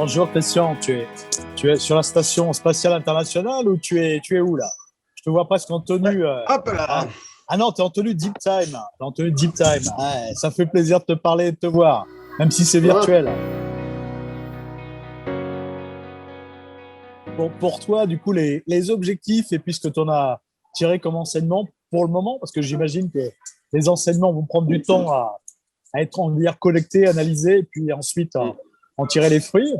Bonjour Christian, tu es sur la station spatiale internationale ou tu es où là? Je te vois presque en tenue. Hop Hein. là! Ah non, tu es en tenue Deep Time. T'es en tenue Deep Time. Ouais, ça fait plaisir de te parler et de te voir, même si c'est Ça va? virtuel. Pour toi, du coup, les objectifs et puis ce que tu en as tiré comme enseignement pour le moment, parce que j'imagine que les enseignements vont prendre du temps à être, on va dire, collectés, analysés, et puis ensuite en tirer les fruits.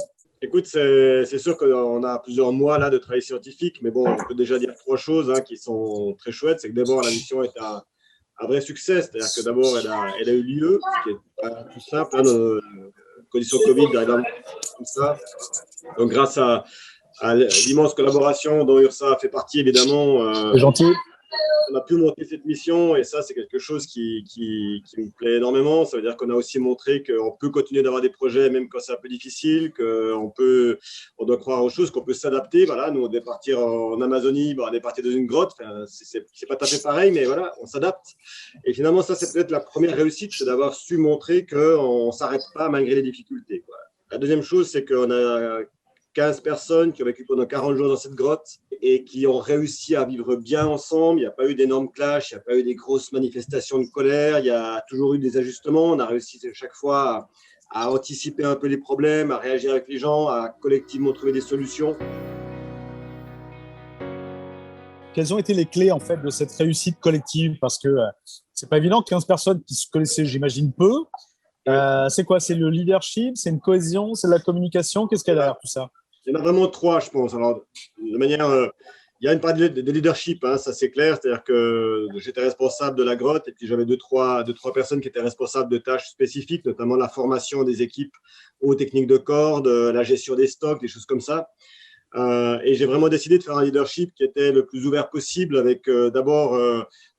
Écoute, c'est sûr qu'on a plusieurs mois là de travail scientifique, mais bon, on peut déjà dire trois choses qui sont très chouettes. C'est que d'abord, la mission est un vrai succès, c'est-à-dire que d'abord, elle a eu lieu, ce qui est pas tout simple, dans nos conditions Covid, d'arriver à comme ça. Donc, grâce à l'immense collaboration dont URSA fait partie, évidemment, C'est gentil. on a pu monter cette mission et ça, c'est quelque chose qui me plaît énormément. Ça veut dire qu'on a aussi montré qu'on peut continuer d'avoir des projets même quand c'est un peu difficile, on doit croire aux choses, qu'on peut s'adapter. Voilà, nous, on devait partir en Amazonie, on est parti dans une grotte. Enfin, c'est pas tout à fait pareil, mais voilà, on s'adapte. Et finalement, ça, c'est peut-être la première réussite, c'est d'avoir su montrer qu'on ne s'arrête pas malgré les difficultés, quoi. La deuxième chose, c'est qu'on a 15 personnes qui ont vécu pendant 40 jours dans cette grotte et qui ont réussi à vivre bien ensemble. Il n'y a pas eu d'énormes clashs, il n'y a pas eu des grosses manifestations de colère, il y a toujours eu des ajustements. On a réussi chaque fois à anticiper un peu les problèmes, à réagir avec les gens, à collectivement trouver des solutions. Quelles ont été les clés en fait de cette réussite collective? Parce que c'est pas évident, 15 personnes qui se connaissaient, j'imagine, peu. C'est quoi? C'est le leadership, c'est une cohésion, c'est de la communication. Qu'est-ce qu'il y a derrière tout ça? Il y en a vraiment trois, je pense. Alors, de manière, il y a une part de leadership, ça c'est clair. C'est-à-dire que j'étais responsable de la grotte et puis j'avais deux, trois personnes qui étaient responsables de tâches spécifiques, notamment la formation des équipes aux techniques de corde, la gestion des stocks, des choses comme ça. Et j'ai vraiment décidé de faire un leadership qui était le plus ouvert possible avec d'abord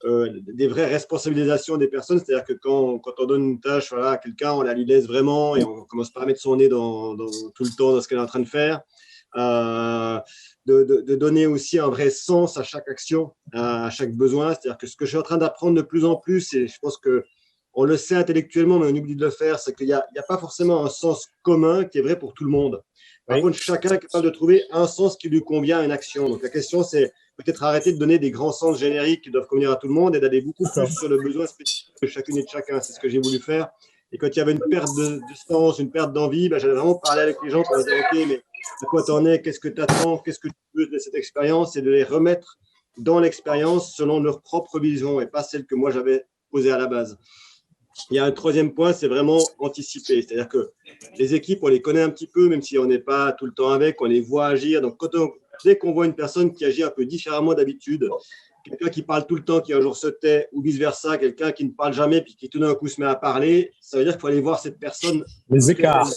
des vraies responsabilisations des personnes. C'est-à-dire que quand on donne une tâche à quelqu'un, on la lui laisse vraiment et on ne commence pas à mettre son nez tout le temps dans ce qu'elle est en train de faire. De donner aussi un vrai sens à chaque action, à chaque besoin. C'est-à-dire que ce que je suis en train d'apprendre de plus en plus, et je pense qu'on le sait intellectuellement, mais on oublie de le faire, c'est qu'il n'y a pas forcément un sens commun qui est vrai pour tout le monde. Par contre, chacun est capable de trouver un sens qui lui convient à une action. Donc la question, c'est peut-être arrêter de donner des grands sens génériques qui doivent convenir à tout le monde et d'aller beaucoup plus sur le besoin spécifique de chacune et de chacun. C'est ce que j'ai voulu faire. Et quand il y avait une perte de sens, une perte d'envie, j'allais vraiment parler avec les gens pour leur dire, OK, mais à quoi t'en es, qu'est-ce que tu attends, qu'est-ce que tu veux de cette expérience, et de les remettre dans l'expérience selon leur propre vision et pas celle que moi j'avais posée à la base. Il y a un troisième point, c'est vraiment anticiper. C'est-à-dire que les équipes, on les connaît un petit peu, même si on n'est pas tout le temps avec, on les voit agir. Donc, dès qu'on voit une personne qui agit un peu différemment d'habitude, quelqu'un qui parle tout le temps, qui un jour se tait, ou vice-versa, quelqu'un qui ne parle jamais, puis qui tout d'un coup se met à parler, ça veut dire qu'il faut aller voir cette personne. Les écarts.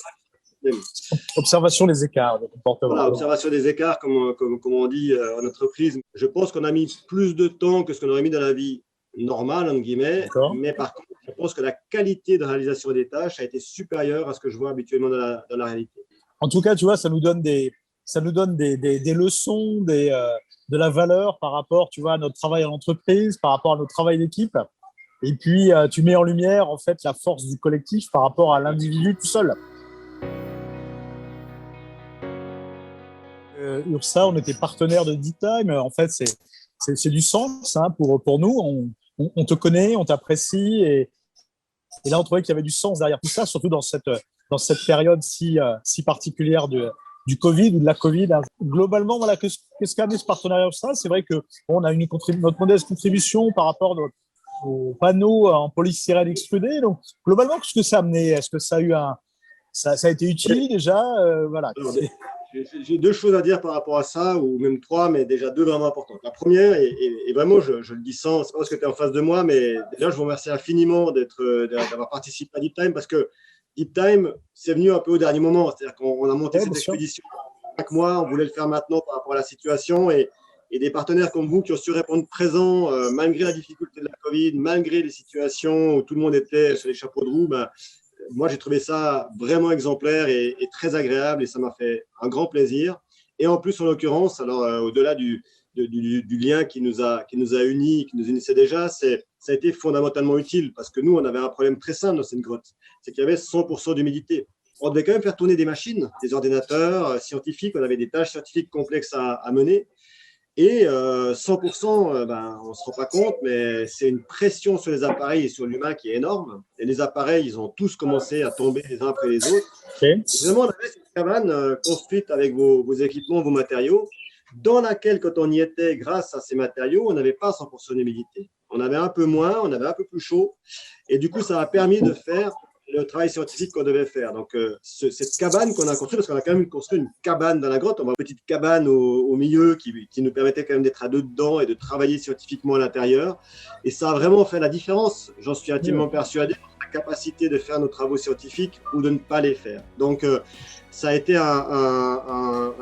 Observation des écarts de comportement. Voilà, observation des écarts, comme on dit en entreprise. Je pense qu'on a mis plus de temps que ce qu'on aurait mis dans la vie normale, entre guillemets. Mais par contre, je pense que la qualité de réalisation des tâches a été supérieure à ce que je vois habituellement dans la réalité. En tout cas, tu vois, ça nous donne des leçons, de la valeur par rapport, tu vois, à notre travail en entreprise, par rapport à notre travail d'équipe. Et puis, tu mets en lumière, en fait, la force du collectif par rapport à l'individu tout seul. URSA, on était partenaire de Deep Time. En fait, c'est du sens pour nous. On te connaît, on t'apprécie. Et là, on trouvait qu'il y avait du sens derrière tout ça, surtout dans cette période si particulière du Covid ou de la Covid. Globalement, voilà, qu'est-ce qu'a amené ce partenariat URSA? C'est vrai qu'on a notre modeste contribution par rapport aux panneaux en polystyrène extrudé. Donc, globalement, qu'est-ce que ça a amené? Est-ce que ça a eu ça a été utile déjà? Voilà. Alors, j'ai deux choses à dire par rapport à ça, ou même trois, mais déjà deux vraiment importantes. La première, et vraiment, je le dis sans, c'est pas parce que tu es en face de moi, mais déjà, je vous remercie infiniment d'avoir participé à Deep Time, parce que Deep Time, c'est venu un peu au dernier moment. C'est-à-dire qu'on a monté cette expédition 5 mois, on voulait le faire maintenant par rapport à la situation, et des partenaires comme vous qui ont su répondre présent, malgré la difficulté de la Covid, malgré les situations où tout le monde était sur les chapeaux de roue, moi, j'ai trouvé ça vraiment exemplaire et très agréable et ça m'a fait un grand plaisir. Et en plus, en l'occurrence, alors au-delà du lien qui nous a unis, qui nous unissait déjà, ça a été fondamentalement utile parce que nous, on avait un problème très simple dans cette grotte, c'est qu'il y avait 100% d'humidité. on devait quand même faire tourner des machines, des ordinateurs scientifiques. On avait des tâches scientifiques complexes à mener. Et 100%, on ne se rend pas compte, mais c'est une pression sur les appareils et sur l'humain qui est énorme. Et les appareils, ils ont tous commencé à tomber les uns après les autres. Okay. Et finalement, on avait cette cabane construite avec vos équipements, vos matériaux, dans laquelle, quand on y était, grâce à ces matériaux, on n'avait pas 100% d'humidité. On avait un peu moins, on avait un peu plus chaud. Et du coup, ça a permis de faire le travail scientifique qu'on devait faire. Donc, cette cabane qu'on a construite, parce qu'on a quand même construit une cabane dans la grotte, on a une petite cabane au milieu qui nous permettait quand même d'être à deux dedans et de travailler scientifiquement à l'intérieur. Et ça a vraiment fait la différence, j'en suis intimement persuadé, la capacité de faire nos travaux scientifiques ou de ne pas les faire. Donc, ça a été un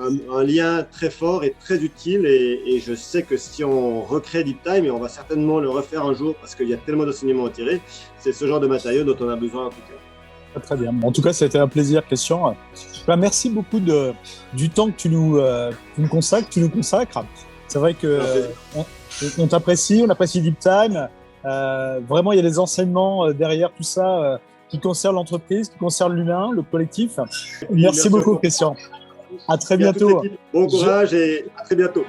lien très fort et très utile. Et je sais que si on recrée Deep Time, et on va certainement le refaire un jour parce qu'il y a tellement d'enseignements à tirer, c'est ce genre de matériaux dont on a besoin en tout cas. Très bien. En tout cas, c'était un plaisir, Christian. Merci beaucoup du temps que tu nous consacres. C'est vrai qu'on t'apprécie, on apprécie Deep Time. Vraiment, il y a des enseignements derrière tout ça qui concernent l'entreprise, qui concernent l'humain, le collectif. Merci beaucoup, Christian. À très bientôt. Bon courage et à très bientôt.